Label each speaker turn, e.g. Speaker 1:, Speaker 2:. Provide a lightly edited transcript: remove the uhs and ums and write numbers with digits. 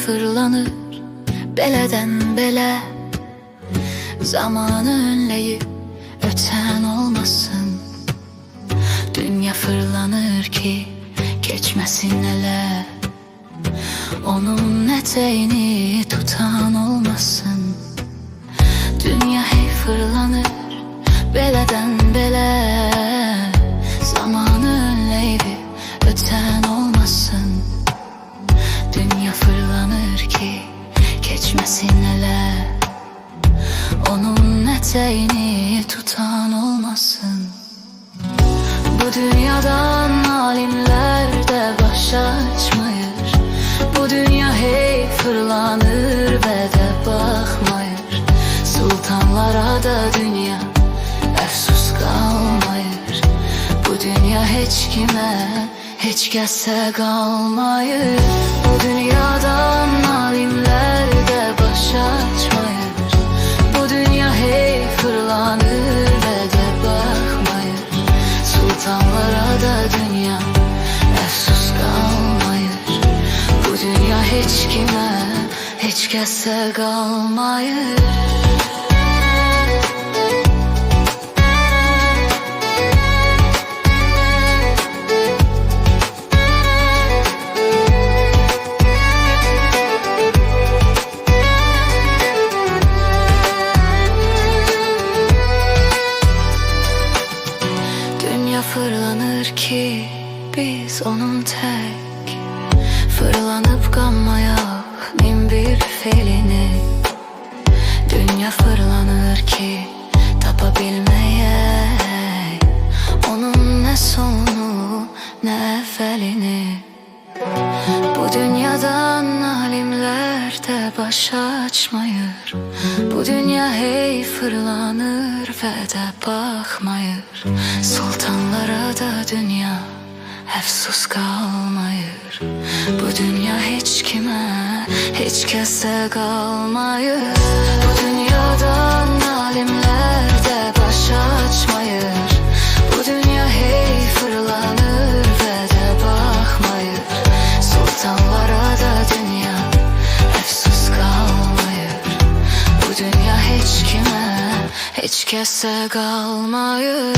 Speaker 1: fırlanır beleden bele. Zamanı önleyip öten olmasın. Dünya fırlanır ki geçmesin ele. Onun eteğini tutan olmasın. Dünya hey fırlanır beleden bele. Zamanı önleyip öten olmasın. Dünya fırlanır ki geçmesin ele. Onun eteğini tutan olmasın. Bu dünyadan alimler de baş açmayır. Bu dünya hey fırlanır ve de bakmayır. Sultanlara da dünya efsus kalmayır. Bu dünya hiç kime, hiç kesse kalmayır. Bu dünyadan alimler de baş açmayır. Bu dünya hey fırlanır ve de bakmayır. Sultanlara da dünya efsus kalmayır. Bu dünya hiç kime, hiç kesse kalmayır. Fırlanır ki biz onun tek. Fırlanıp kanmayak bin bir felini. Dünya fırlanır ki tapabilmeyek onun ne sonu ne evvelini. Bu dünyadan alimler de baş açmayır. Bu dünya hey fırlanır ve de bakmayır. Sultanlara da dünya efsus kalmayır. Bu dünya hiç kime, hiç kesse kalmayır. Bu dünyadan alimler de baş açmayır. Bu dünya hey fırlanır ve de bakmayır. Sultanlara da dünya efsus kalmayır. Bu dünya hiç kime, hiç kesse kalmayır.